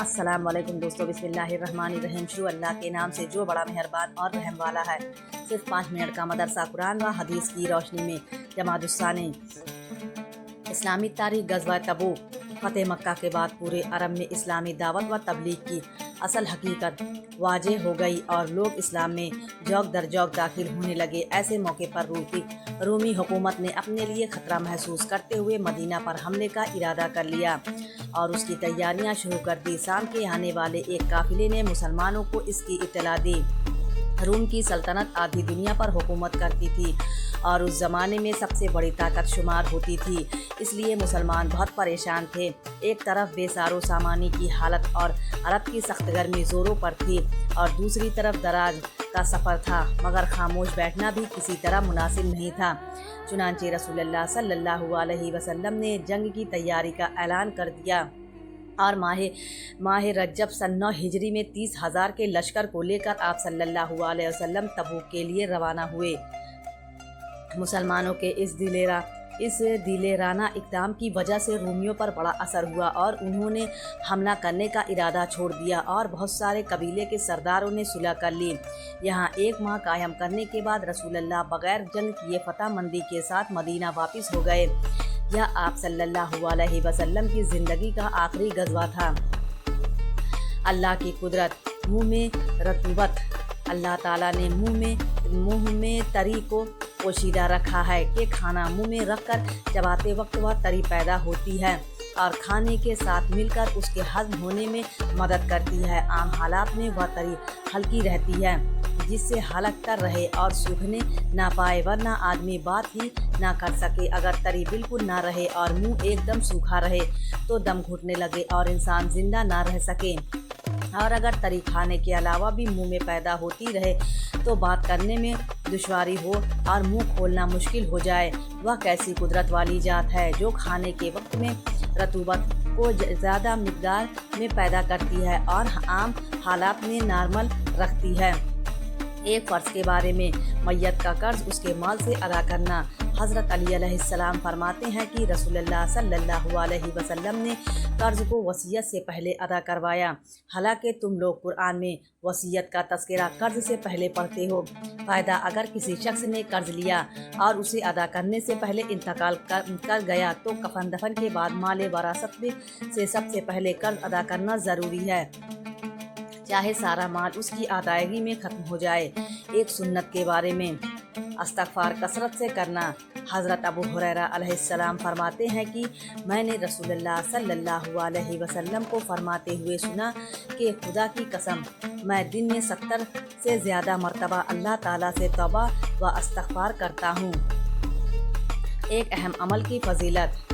السلام علیکم دوستو، بسم اللہ الرحمن الرحیم۔ شروع اللہ کے نام سے جو بڑا مہربان اور رحم والا ہے۔ صرف 5 منٹ کا مدرسہ قرآن و حدیث کی روشنی میں جماعت الثانی۔ اسلامی تاریخ۔ غزوہ تبوک۔ فتح مکہ کے بعد پورے عرب میں اسلامی دعوت و تبلیغ کی اصل حقیقت واضح ہو گئی اور لوگ اسلام میں جوک در جوک داخل ہونے لگے۔ ایسے موقع پر رومی حکومت نے اپنے لیے خطرہ محسوس کرتے ہوئے مدینہ پر حملے کا ارادہ کر لیا اور اس کی تیاریاں شروع کر دی۔ شام کے آنے والے ایک قافلے نے مسلمانوں کو اس کی اطلاع دی۔ روم کی سلطنت آدھی دنیا پر حکومت کرتی تھی اور اس زمانے میں سب سے بڑی طاقت شمار ہوتی تھی، اس لیے مسلمان بہت پریشان تھے۔ ایک طرف بے سارو سامانی کی حالت اور عرب کی سخت گرمی زوروں پر تھی اور دوسری طرف دراز کا سفر تھا، مگر خاموش بیٹھنا بھی کسی طرح مناسب نہیں تھا۔ چنانچہ رسول اللہ صلی اللہ علیہ وسلم نے جنگ کی تیاری کا اعلان کر دیا اور ماہ رجب سن 9 ہجری میں 30,000 کے لشکر کو لے کر آپ صلی اللہ علیہ وسلم تبوک کے لیے روانہ ہوئے۔ مسلمانوں کے اس دلیرانہ اقدام کی وجہ سے رومیوں پر بڑا اثر ہوا اور انہوں نے حملہ کرنے کا ارادہ چھوڑ دیا اور بہت سارے قبیلے کے سرداروں نے صلح کر لی۔ یہاں 1 ماہ قائم کرنے کے بعد رسول اللہ بغیر جنگ کیے فتح مندی کے ساتھ مدینہ واپس ہو گئے۔ یہ آپ صلی اللہ علیہ وسلم کی زندگی کا آخری غزوہ تھا۔ اللہ کی قدرت۔ منہ میں رطوبت۔ اللہ تعالیٰ نے منہ میں تری کو پوشیدہ رکھا ہے کہ کھانا منہ میں رکھ کر چباتے وقت وہ تری پیدا ہوتی ہے اور کھانے کے ساتھ مل کر اس کے ہضم ہونے میں مدد کرتی ہے۔ عام حالات میں وہ تری ہلکی رہتی ہے جس سے حلق تر رہے اور سوکھنے نہ پائے، ورنہ آدمی بات ہی نہ کر سکے۔ اگر تری بالکل نہ رہے اور منہ ایک دم سوکھا رہے تو دم گھٹنے لگے اور انسان زندہ نہ رہ سکے، اور اگر تری کھانے کے علاوہ بھی منہ میں پیدا ہوتی رہے تو بات کرنے میں دشواری ہو اور منہ کھولنا مشکل ہو جائے۔ وہ کیسی قدرت والی ذات ہے جو کھانے کے وقت میں رطوبت کو زیادہ مقدار میں پیدا کرتی ہے اور عام حالات میں نارمل رکھتی ہے۔ ایک فرض کے بارے میں میت کا قرض اس کے مال سے ادا کرنا۔ حضرت علی علیہ السلام فرماتے ہیں کہ رسول اللہ صلی اللہ علیہ وسلم نے قرض کو وصیت سے پہلے ادا کروایا، حالانکہ تم لوگ قرآن میں وصیت کا تذکرہ قرض سے پہلے پڑھتے ہو۔ فائدہ: اگر کسی شخص نے قرض لیا اور اسے ادا کرنے سے پہلے انتقال کر گیا تو کفن دفن کے بعد مال وراثت سے سب سے پہلے قرض ادا کرنا ضروری ہے، چاہے سارا مال اس کی ادائیگی میں ختم ہو جائے۔ ایک سنت کے بارے میں استغفار کثرت سے کرنا۔ حضرت ابو ہریرہ علیہ السلام فرماتے ہیں کہ میں نے رسول اللہ صلی اللہ علیہ وسلم کو فرماتے ہوئے سنا کہ خدا کی قسم میں دن میں 70 سے زیادہ مرتبہ اللہ تعالیٰ سے توبہ و استغفار کرتا ہوں۔ ایک اہم عمل کی فضیلت: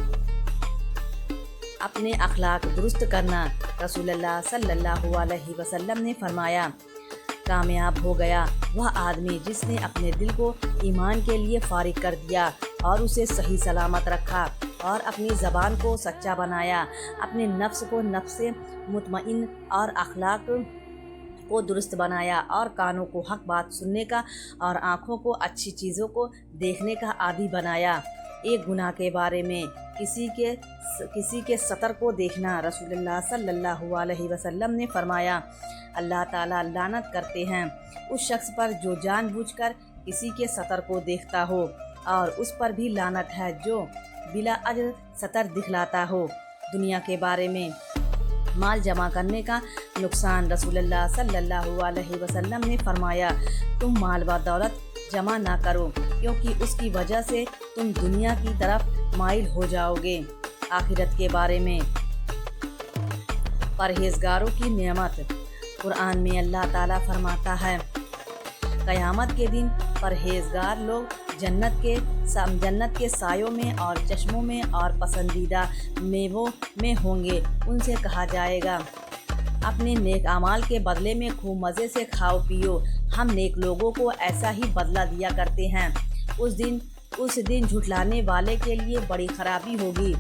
اپنے اخلاق درست کرنا۔ رسول اللہ صلی اللہ علیہ وسلم نے فرمایا، کامیاب ہو گیا وہ آدمی جس نے اپنے دل کو ایمان کے لیے فارغ کر دیا اور اسے صحیح سلامت رکھا، اور اپنی زبان کو سچا بنایا، اپنے نفس کو نفس مطمئن اور اخلاق کو درست بنایا، اور کانوں کو حق بات سننے کا اور آنکھوں کو اچھی چیزوں کو دیکھنے کا عادی بنایا۔ ایک گناہ کے بارے میں کسی کے سطر کو دیکھنا۔ رسول اللہ صلی اللہ علیہ وسلم نے فرمایا، اللہ تعالیٰ لعنت کرتے ہیں اس شخص پر جو جان بوجھ کر کسی کے سطر کو دیکھتا ہو، اور اس پر بھی لعنت ہے جو بلا اجر سطر دکھلاتا ہو۔ دنیا کے بارے میں مال جمع کرنے کا نقصان۔ رسول اللہ صلی اللہ علیہ وسلم نے فرمایا، تم مال و دولت جمع نہ کرو کیونکہ اس کی وجہ سے تم دنیا کی طرف مائل ہو جاؤ گے۔ آخرت کے بارے میں پرہیزگاروں کی نعمت۔ قرآن میں اللہ تعالیٰ فرماتا ہے، قیامت کے دن پرہیزگار لوگ جنت کے سایوں میں اور چشموں میں اور پسندیدہ میووں میں ہوں گے۔ ان سے کہا جائے گا، اپنے نیک اعمال کے بدلے میں خوب مزے سے کھاؤ پیو، ہم نیک لوگوں کو ایسا ہی بدلہ دیا کرتے ہیں۔ اس دن جھٹلانے والے کے لیے بڑی خرابی ہوگی۔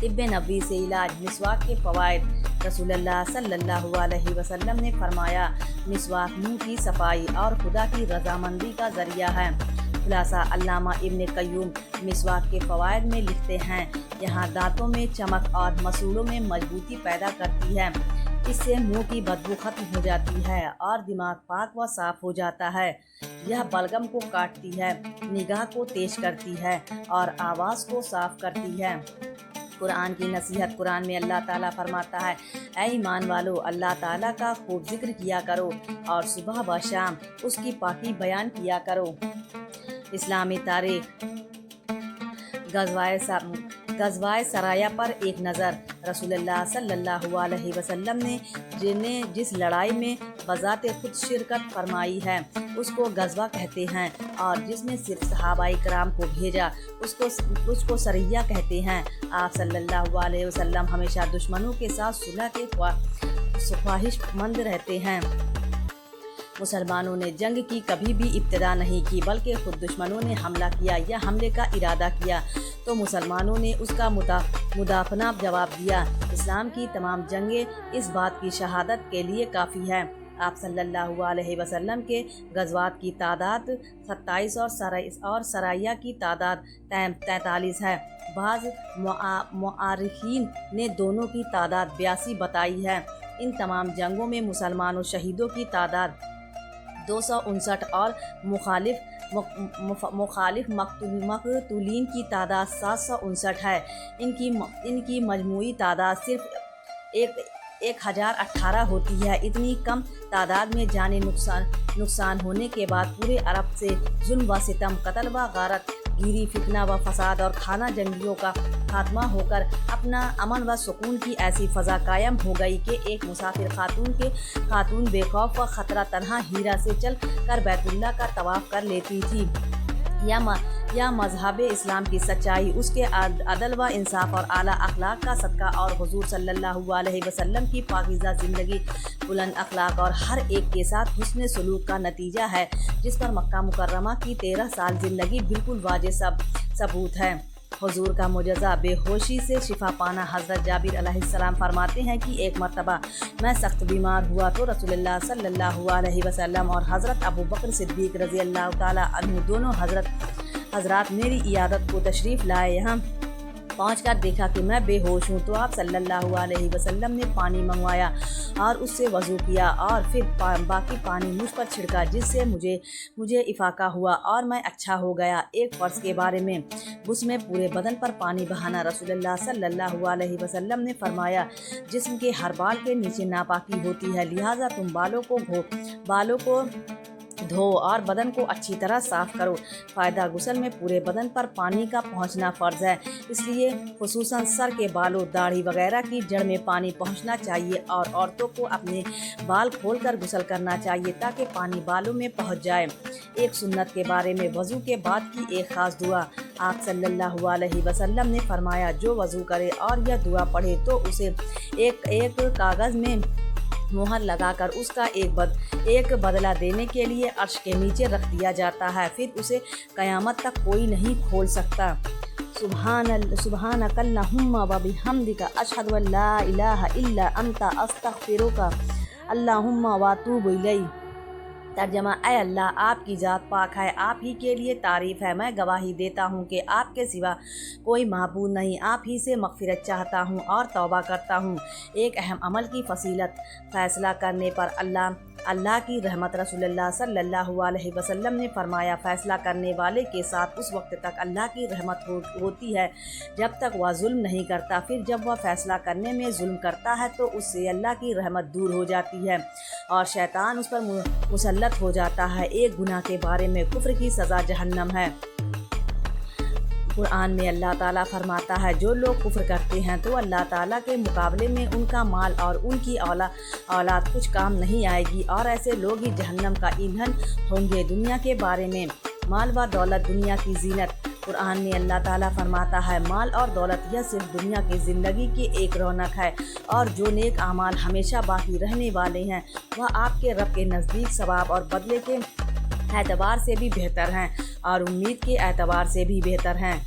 طب نبوی سے علاج۔ مسواک کے فوائد۔ رسول اللہ صلی اللہ علیہ وسلم نے فرمایا، مسواک منہ کی صفائی اور خدا کی رضامندی کا ذریعہ ہے۔ خلاصہ علامہ ابن قیم مسواک کے فوائد میں لکھتے ہیں، یہاں دانتوں میں چمک اور مسوڑوں میں مضبوطی پیدا کرتی ہے، اس سے منہ کی بدبو ختم ہو جاتی ہے اور دماغ پاک و صاف ہو جاتا ہے۔ یہ بلغم کو کاٹتی ہے، نگاہ کو تیز کرتی ہے اور آواز کو صاف کرتی ہے۔ قرآن کی نصیحت۔ قرآن میں اللہ تعالیٰ فرماتا ہے، اے ایمان والو، اللہ تعالیٰ کا خوب ذکر کیا کرو اور صبح و شام اس کی پاکی بیان کیا کرو۔ اسلامی تاریخ۔ غزوہ سرایا پر ایک نظر۔ رسول اللہ صلی اللہ علیہ وسلم نے جس لڑائی میں بذات خود شرکت فرمائی ہے اس کو غزوہ کہتے ہیں، اور جس میں صرف صحابہ کرام کو بھیجا اس کو سریہ کہتے ہیں۔ آپ صلی اللہ علیہ وسلم ہمیشہ دشمنوں کے ساتھ صلح کے خواہش مند رہتے ہیں۔ مسلمانوں نے جنگ کی کبھی بھی ابتدا نہیں کی، بلکہ خود دشمنوں نے حملہ کیا یا حملے کا ارادہ کیا تو مسلمانوں نے اس کا مدافعانہ جواب دیا۔ اسلام کی تمام جنگیں اس بات کی شہادت کے لیے کافی ہے۔ آپ صلی اللہ علیہ وسلم کے غزوات کی تعداد 27 اور سرایہ کی تعداد 43 ہے۔ بعض مؤرخین نے دونوں کی تعداد 82 بتائی ہے۔ ان تمام جنگوں میں مسلمانوں شہیدوں کی تعداد 259 اور مخالف مقتولین کی تعداد 759 ہے۔ ان کی مجموعی تعداد صرف 1018 ہوتی ہے۔ اتنی کم تعداد میں جانی نقصان ہونے کے بعد پورے عرب سے ظلم و ستم، قتل و غارت گیری، فتنہ و فساد اور خانہ جنگیوں کا خاتمہ ہو کر اپنا امن و سکون کی ایسی فضا قائم ہو گئی کہ ایک مسافر خاتون بے خوف و خطرہ تنہا ہیرا سے چل کر بیت اللہ کا طواف کر لیتی تھی۔ یا مذہب اسلام کی سچائی، اس کے عدل و انصاف اور اعلیٰ اخلاق کا صدقہ اور حضور صلی اللہ علیہ وسلم کی پاکیزہ زندگی، بلند اخلاق اور ہر ایک کے ساتھ حسن سلوک کا نتیجہ ہے، جس پر مکہ مکرمہ کی 13 سال زندگی بالکل واضح ثبوت ہے۔ حضور کا معجزہ۔ بے ہوشی سے شفا پانا۔ حضرت جابر علیہ السلام فرماتے ہیں کہ ایک مرتبہ میں سخت بیمار ہوا تو رسول اللہ صلی اللہ علیہ وسلم اور حضرت ابو بکر صدیق رضی اللہ تعالیٰ عنہ دونوں حضرات میری عیادت کو تشریف لائے۔ یہاں پہنچ کر دیکھا کہ میں بے ہوش ہوں تو آپ صلی اللہ علیہ وسلم نے پانی منگوایا اور اس سے وضو کیا اور پھر باقی پانی مجھ پر چھڑکا، جس سے مجھے افاقہ ہوا اور میں اچھا ہو گیا۔ ایک فرض کے بارے میں اس میں پورے بدن پر پانی بہانا۔ رسول اللہ صلی اللہ علیہ وسلم نے فرمایا، جسم کے ہر بال کے نیچے ناپاکی ہوتی ہے، لہٰذا تم بالوں کو دھو اور بدن کو اچھی طرح صاف کرو۔ فائدہ غسل میں پورے بدن پر پانی کا پہنچنا فرض ہے، اس لیے خصوصاً سر کے بالوں، داڑھی وغیرہ کی جڑ میں پانی پہنچنا چاہیے اور عورتوں کو اپنے بال کھول کر غسل کرنا چاہیے تاکہ پانی بالوں میں پہنچ جائے۔ ایک سنت کے بارے میں وضو کے بعد کی ایک خاص دعا۔ آپ صلی اللہ علیہ وسلم نے فرمایا، جو وضو کرے اور یہ دعا پڑھے تو اسے ایک کاغذ میں مہر لگا کر اس کا ایک بدلہ دینے کے لیے عرش کے نیچے رکھ دیا جاتا ہے، پھر اسے قیامت تک کوئی نہیں کھول سکتا۔ سبحانک اللہم و بحمدک، اشہد ان لا الہ الا انت، استغفرک اللہم و اتوب الیک۔ ترجمہ: اے اللہ، آپ کی ذات پاک ہے، آپ ہی کے لیے تعریف ہے، میں گواہی دیتا ہوں کہ آپ کے سوا کوئی معبود نہیں، آپ ہی سے مغفرت چاہتا ہوں اور توبہ کرتا ہوں۔ ایک اہم عمل کی فضیلت۔ فیصلہ کرنے پر اللہ کی رحمت۔ رسول اللہ صلی اللہ علیہ وسلم نے فرمایا، فیصلہ کرنے والے کے ساتھ اس وقت تک اللہ کی رحمت ہوتی ہے جب تک وہ ظلم نہیں کرتا، پھر جب وہ فیصلہ کرنے میں ظلم کرتا ہے تو اس سے اللہ کی رحمت دور ہو جاتی ہے اور شیطان اس پر مسلط ہو جاتا ہے۔ ایک گناہ کے بارے میں کفر کی سزا جہنم ہے۔ قرآن میں اللہ تعالیٰ فرماتا ہے، جو لوگ کفر کرتے ہیں تو اللہ تعالیٰ کے مقابلے میں ان کا مال اور ان کی اولاد کچھ کام نہیں آئے گی اور ایسے لوگ ہی جہنم کا ایندھن ہوں گے۔ دنیا کے بارے میں مال و دولت دنیا کی زینت۔ قرآن میں اللہ تعالیٰ فرماتا ہے، مال اور دولت یہ صرف دنیا کی زندگی کی ایک رونق ہے اور جو نیک اعمال ہمیشہ باقی رہنے والے ہیں وہ آپ کے رب کے نزدیک ثواب اور بدلے کے اعتبار سے بھی بہتر ہیں اور امید کے اعتبار سے بھی بہتر ہیں۔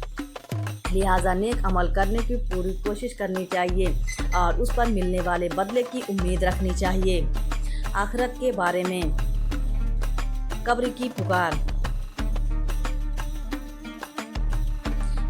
لہٰذا نیک عمل کرنے کی پوری کوشش کرنی چاہیے اور اس پر ملنے والے بدلے کی امید رکھنی چاہیے۔ آخرت کے بارے میں۔ قبر کی پکار۔